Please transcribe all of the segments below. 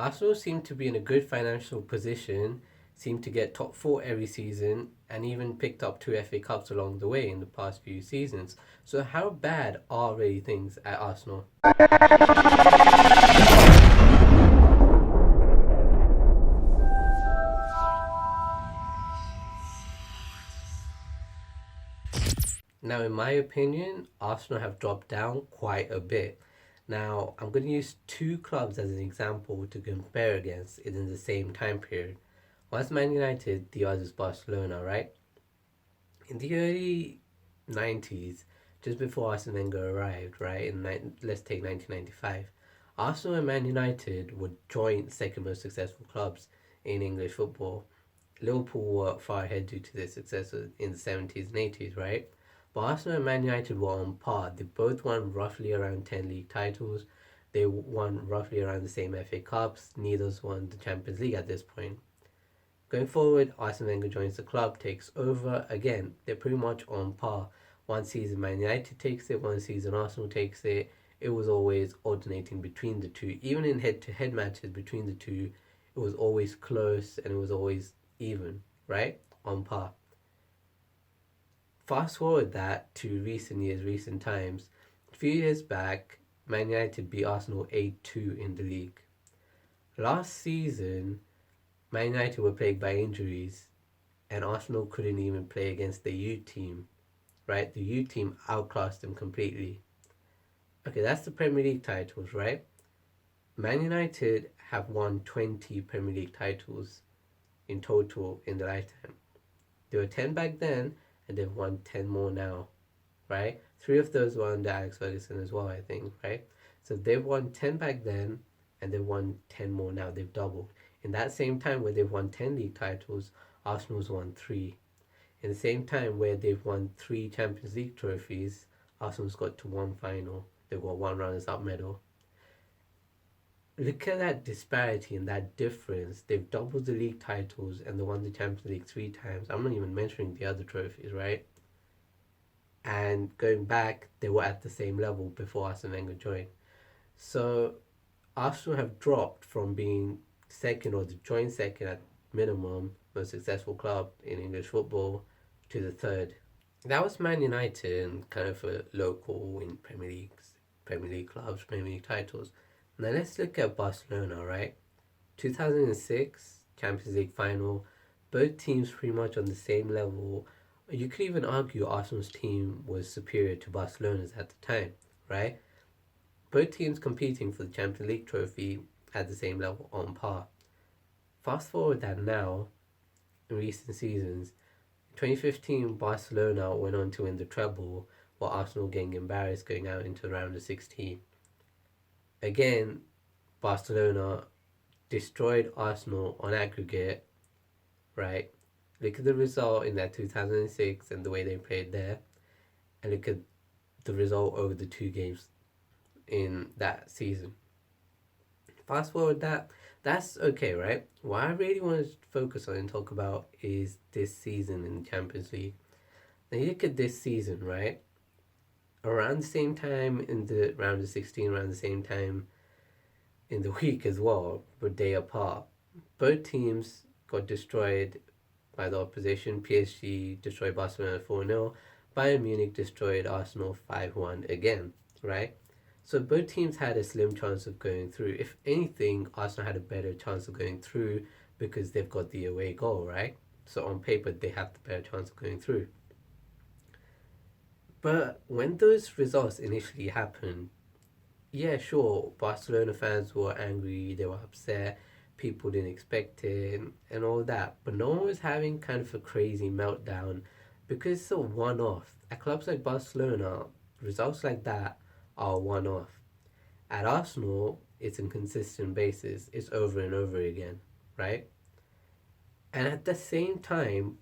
Arsenal seem to be in a good financial position, seem to get top four every season, and even picked up two FA Cups along the way in the past few seasons. So, how bad are really things at Arsenal? Now, in my opinion, Arsenal have dropped down quite a bit. Now, I'm going to use two clubs as an example to compare against in the same time period. One's Man United, the other's Barcelona, right? In the early 90s, just before Arsene Wenger arrived, right, let's take 1995, Arsenal and Man United were joint second most successful clubs in English football. Liverpool were far ahead due to their success in the 70s and 80s, right? But Arsenal and Man United were on par. They both won roughly around 10 league titles. They won roughly around the same FA Cups. Neither's won the Champions League at this point. Going forward, Arsene Wenger joins the club, takes over. Again, they're pretty much on par. One season Man United takes it, one season Arsenal takes it. It was always alternating between the two. Even in head-to-head matches between the two, it was always close and it was always even, right? On par. Fast forward that to recent years, recent times. A few years back, Man United beat Arsenal 8-2 in the league. Last season, Man United were plagued by injuries, and Arsenal couldn't even play against the U team, right? The U team outclassed them completely. Okay, that's the Premier League titles, right? Man United have won 20 Premier League titles in total in their lifetime. There were 10 back then, and they've won 10 more now, right? Three of those were under Alex Ferguson as well, I think, right? So they've won 10 back then, and they've won 10 more now. They've doubled. In that same time where they've won 10 league titles, Arsenal's won 3. In the same time where they've won 3 Champions League trophies, Arsenal's got to one final. They've got one runners-up medal. Look at that disparity and that difference. They've doubled the league titles and they won the Champions League 3 times. I'm not even mentioning the other trophies, right? And going back, they were at the same level before Arsene Wenger joined. So Arsenal have dropped from being second or the joint second at minimum most successful club in English football to the third. That was Man United and kind of a local in Premier League clubs, Premier League titles. Now let's look at Barcelona, right? 2006 Champions League final, both teams pretty much on the same level. You could even argue Arsenal's team was superior to Barcelona's at the time, right? Both teams competing for the Champions League trophy at the same level on par. Fast forward that now, in recent seasons, 2015 Barcelona went on to win the treble, while Arsenal getting embarrassed going out into the round of 16. Again, Barcelona destroyed Arsenal on aggregate, right? Look at the result in that 2006 and the way they played there, and look at the result over the 2 games in that season. Fast forward that's okay, right? What I really want to focus on and talk about is this season in the Champions League. Now you look at this season, right? Around the same time in the round of 16, around the same time in the week as well, but day apart. Both teams got destroyed by the opposition. PSG destroyed Barcelona 4-0. Bayern Munich destroyed Arsenal 5-1 again, right? So both teams had a slim chance of going through. If anything, Arsenal had a better chance of going through because they've got the away goal, right? So on paper, they have the better chance of going through. But when those results initially happened, yeah, sure, Barcelona fans were angry, they were upset, people didn't expect it, and all that. But no one was having kind of a crazy meltdown because it's a one off. At clubs like Barcelona, results like that are one off. At Arsenal, it's a consistent basis, it's over and over again, right? And at the same time,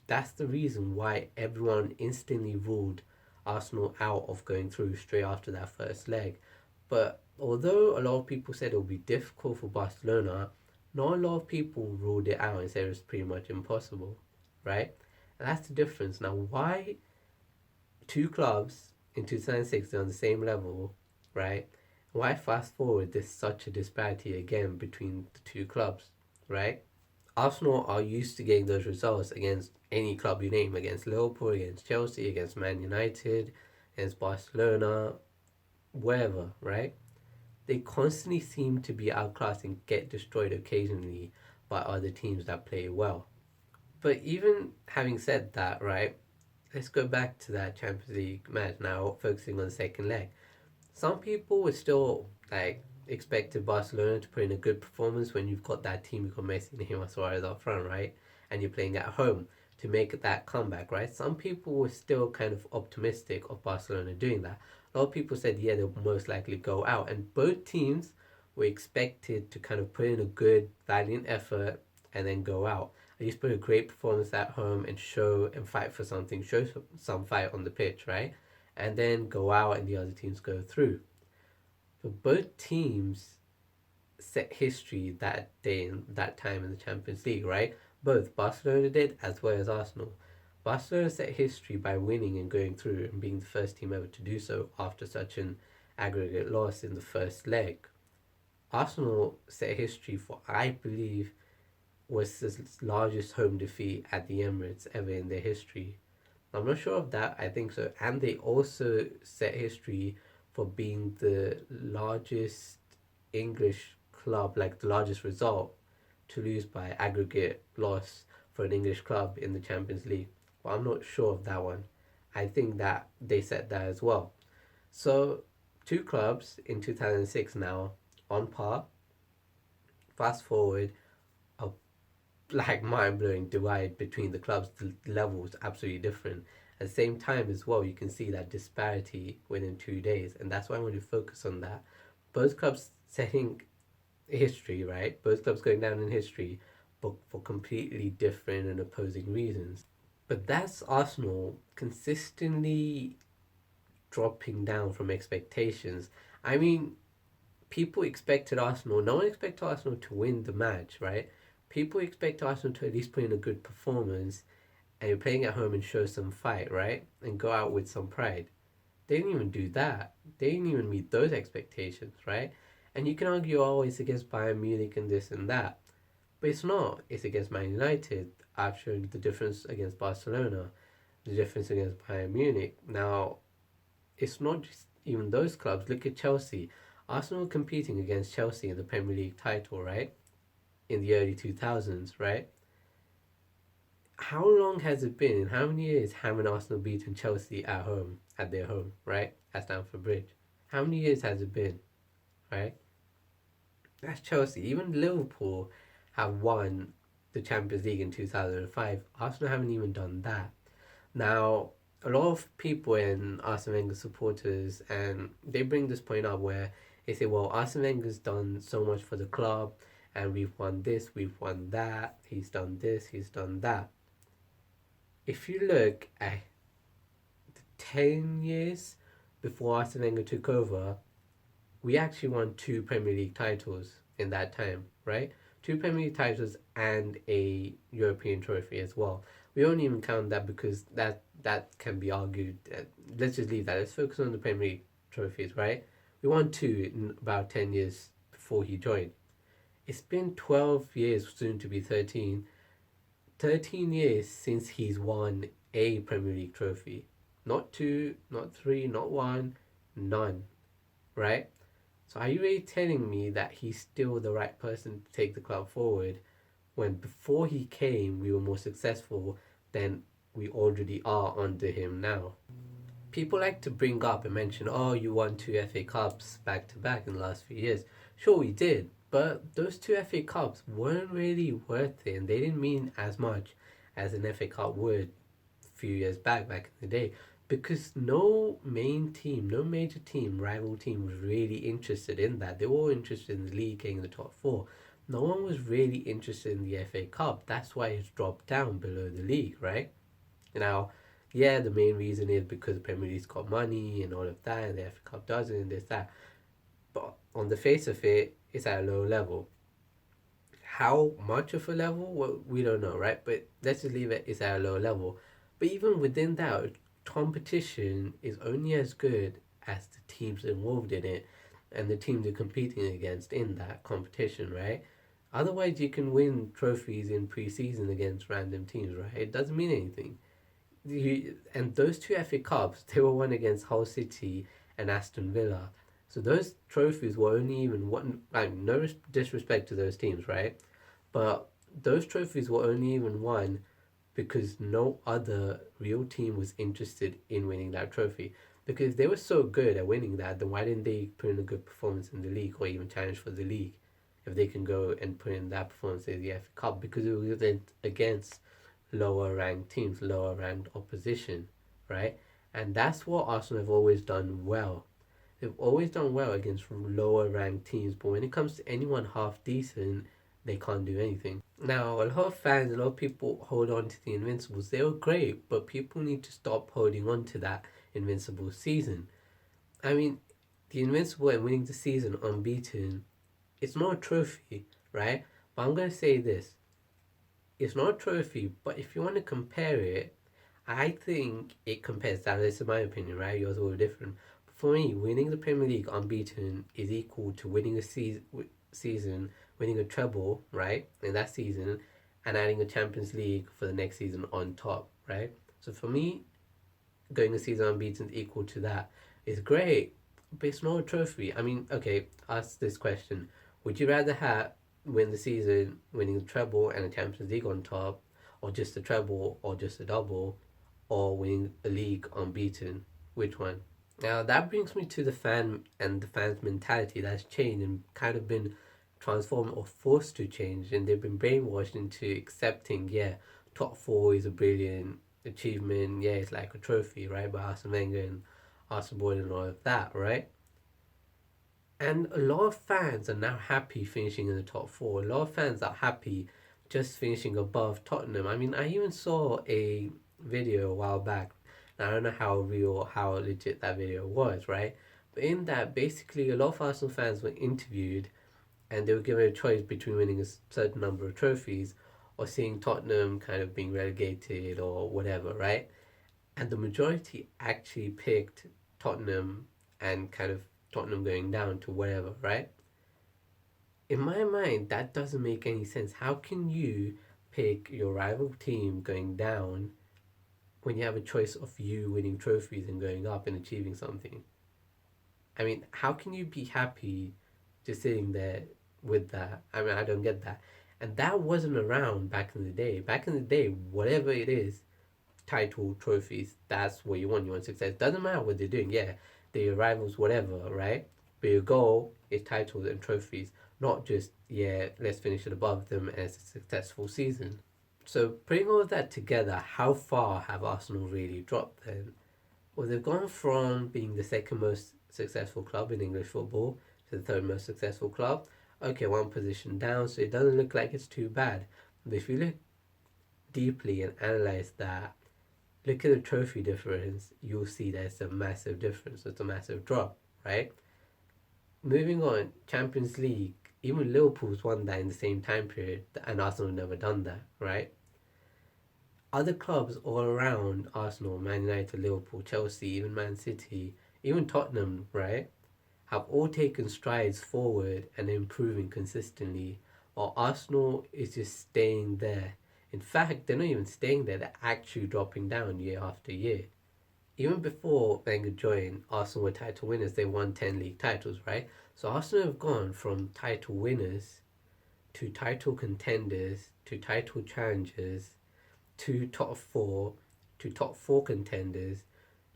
that's the reason why everyone instantly ruled Arsenal out of going through straight after that first leg. But although a lot of people said it would be difficult for Barcelona, not a lot of people ruled it out and said it was pretty much impossible, right? And that's the difference. Now, why two clubs in 2006 are on the same level, right? Why fast forward there's such a disparity again between the two clubs, right? Arsenal are used to getting those results against any club you name, against Liverpool, against Chelsea, against Man United, against Barcelona, wherever, right? They constantly seem to be outclassed and get destroyed occasionally by other teams that play well. But even having said that, right, let's go back to that Champions League match now, focusing on the second leg. Some people would still like expected Barcelona to put in a good performance when you've got that team, you've got Messi, Neymar, Suarez up front, right? And you're playing at home to make that comeback, right? Some people were still kind of optimistic of Barcelona doing that. A lot of people said, yeah, they'll most likely go out. And both teams were expected to kind of put in a good, valiant effort and then go out. At least put a great performance at home and show and fight for something, show some fight on the pitch, right? And then go out and the other teams go through. But both teams set history that day and that time in the Champions League, right? Both Barcelona did as well as Arsenal. Barcelona set history by winning and going through and being the first team ever to do so after such an aggregate loss in the first leg. Arsenal set history for, I believe, was the largest home defeat at the Emirates ever in their history. I'm not sure of that, I think so. And they also set history for being the largest English club, like the largest result to lose by aggregate loss for an English club in the Champions League. But I'm not sure of that one. I think that they set that as well. So, two clubs in 2006 now on par. Fast forward, a like mind blowing divide between the clubs. The level is absolutely different. At the same time as well, you can see that disparity within 2 days, and that's why I want to focus on that. Both clubs setting history, right? Both clubs going down in history, but for completely different and opposing reasons. But that's Arsenal consistently dropping down from expectations. I mean, people expected Arsenal. No one expected Arsenal to win the match, right? People expect Arsenal to at least put in a good performance, and you're playing at home and show some fight, right? And go out with some pride. They didn't even do that. They didn't even meet those expectations, right? And you can argue, oh, it's against Bayern Munich and this and that. But it's not. It's against Man United. I've shown the difference against Barcelona, the difference against Bayern Munich. Now, it's not just even those clubs. Look at Chelsea. Arsenal competing against Chelsea in the Premier League title, right? In the early 2000s, right? How long has it been? In how many years haven't Arsenal beaten Chelsea at home, at their home, right? At Stamford Bridge. How many years has it been, right? That's Chelsea. Even Liverpool have won the Champions League in 2005. Arsenal haven't even done that. Now, a lot of people and Arsene Wenger supporters, and they bring this point up where they say, well, Arsene Wenger's done so much for the club, and we've won this, we've won that, he's done this, he's done that. If you look at the 10 years before Arsene Wenger took over, we actually won two Premier League titles in that time, right? Two Premier League titles and a European trophy as well. We don't even count that because that can be argued. Let's just leave that. Let's focus on the Premier League trophies, right? We won two in about 10 years before he joined. It's been 12 years, soon to be 13. 13 years since he's won a Premier League trophy. Not two, not three, not one, none, right? So are you really telling me that he's still the right person to take the club forward when before he came we were more successful than we already are under him now? People like to bring up and mention, oh, you won two FA Cups back to back in the last few years. Sure, we did, but those two FA Cups weren't really worth it, and they didn't mean as much as an FA Cup would a few years back in the day, because no main team, no major team, rival team was really interested in that. They were all interested in the league getting the top four. No one was really interested in the FA Cup. That's why it's dropped down below the league, right? Now, yeah, the main reason is because the Premier League's got money and all of that, and the FA Cup doesn't, and this, that. But on the face of it, it's at a low level. How much of a level? Well, we don't know, right? But let's just leave it, it's at a low level. But even within that, competition is only as good as the teams involved in it. and the teams you're competing against in that competition, right? Otherwise, you can win trophies in pre-season against random teams, right? It doesn't mean anything. And those two FA Cups, they were won against Hull City and Aston Villa. So those trophies were only even one. Like, no disrespect to those teams, right? But those trophies were only even won because no other real team was interested in winning that trophy. Because if they were so good at winning that, then why didn't they put in a good performance in the league or even challenge for the league? If they can go and put in that performance in the FA Cup, because it was against lower ranked teams, lower ranked opposition, right? And that's what Arsenal have always done well. They've always done well against lower ranked teams, but when it comes to anyone half decent, they can't do anything. Now, a lot of fans, a lot of people hold on to the Invincibles. They were great, but people need to stop holding on to that Invincible season. I mean, the Invincible and winning the season unbeaten, it's not a trophy, right? But I'm going to say this, it's not a trophy, but if you want to compare it, I think it compares down. This is my opinion, right? Yours are all different. But for me, winning the Premier League unbeaten is equal to winning a season, winning a treble, right, in that season, and adding a Champions League for the next season on top, right? So for me, going a season unbeaten is equal to that. It's great, but it's not a trophy. I mean, okay, ask this question: would you rather have win the season, winning the treble and a Champions League on top, or just a treble, or just a double, or winning a league unbeaten? Which one? Now that brings me to the fan and the fans' mentality that's changed and kind of been transformed or forced to change, and they've been brainwashed into accepting, yeah, top four is a brilliant achievement, yeah, it's like a trophy, right, by Arsene Wenger and Arsene Boyd and all of that, right? And a lot of fans are now happy finishing in the top four. A lot of fans are happy just finishing above Tottenham. I mean, I even saw a video a while back. Now, I don't know how real, how legit that video was, right? But in that, basically, a lot of Arsenal fans were interviewed and they were given a choice between winning a certain number of trophies or seeing Tottenham kind of being relegated or whatever, right? And the majority actually picked Tottenham and kind of Tottenham going down to whatever, right? In my mind, that doesn't make any sense. How can you pick your rival team going down when you have a choice of you winning trophies and going up and achieving something? I mean, how can you be happy just sitting there with that? I mean, I don't get that. And that wasn't around back in the day. Back in the day, whatever it is, title, trophies, that's what you want. You want success. Doesn't matter what they're doing. Yeah, they're your rivals, whatever, right? But your goal is titles and trophies, not just, yeah, let's finish it above them as a successful season. So putting all of that together, how far have Arsenal really dropped then? Well, they've gone from being the second most successful club in English football to the third most successful club. Okay, one position down, so it doesn't look like it's too bad. But if you look deeply and analyze that, look at the trophy difference, you'll see there's a massive difference. It's a massive drop, right? Moving on, Champions League, even Liverpool's won that in the same time period, and Arsenal never done that, right? Other clubs all around Arsenal, Man United, Liverpool, Chelsea, even Man City, even Tottenham, right, have all taken strides forward and improving consistently, while Arsenal is just staying there. In fact, they're not even staying there, they're actually dropping down year after year. Even before Wenger joined, Arsenal were title winners. They won 10 league titles, right? So Arsenal have gone from title winners to title contenders to title challengers to top four to top four contenders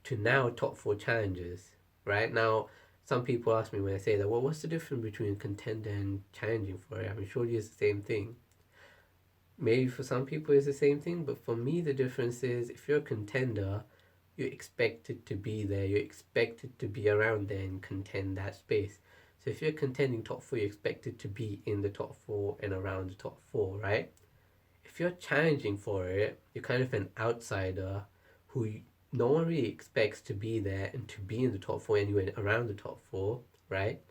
to now top four challengers, right? Now, some people ask me when I say that, well, what's the difference between contender and challenging for it? I mean, surely it's the same thing. Maybe for some people it's the same thing, but for me, the difference is if you're a contender, you're expected to be there, you're expected to be around there and contend that space. So if you're contending top four, you're expected to be in the top four and around the top four, right? If you're challenging for it, you're kind of an outsider who no one really expects to be there and to be in the top four anyway, around the top four, right?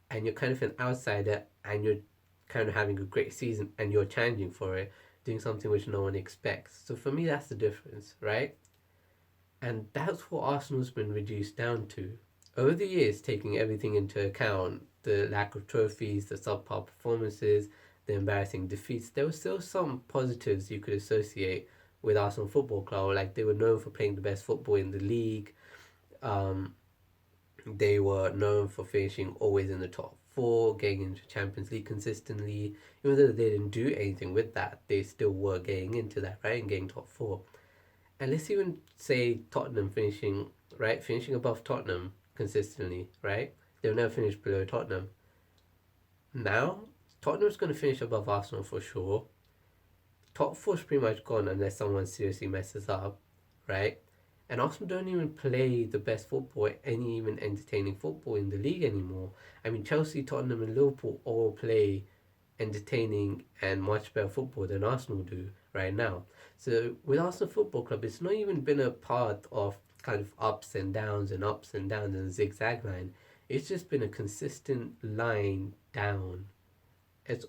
And you're kind of an outsider and you're kind of having a great season and you're challenging for it, doing something which no one expects. So for me, that's the difference, right? And that's what Arsenal's been reduced down to. Over the years, taking everything into account, the lack of trophies, the subpar performances, the embarrassing defeats, there were still some positives you could associate with Arsenal Football Club. Like they were known for playing the best football in the league. Um, they were known for finishing always in the top four, getting into Champions League consistently. Even though they didn't do anything with that, they still were getting into that, right, and getting top four. And let's even say Tottenham finishing above Tottenham consistently, right? They'll never finish below Tottenham. Now, Tottenham's going to finish above Arsenal for sure. Top four's pretty much gone unless someone seriously messes up, right? And Arsenal don't even play the best football, any even entertaining football in the league anymore. I mean, Chelsea, Tottenham, and Liverpool all play entertaining and much better football than Arsenal do right now. So with Arsenal Football Club, it's not even been a part of kind of ups and downs and ups and downs and zigzag line. It's just been a consistent line down. It's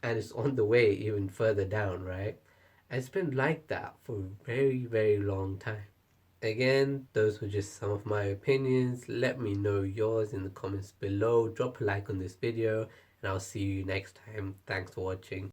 and it's on the way even further down, right? And it's been like that for a very, very long time. Again, those were just some of my opinions. Let me know yours in the comments below. Drop a like on this video, and I'll see you next time. Thanks for watching.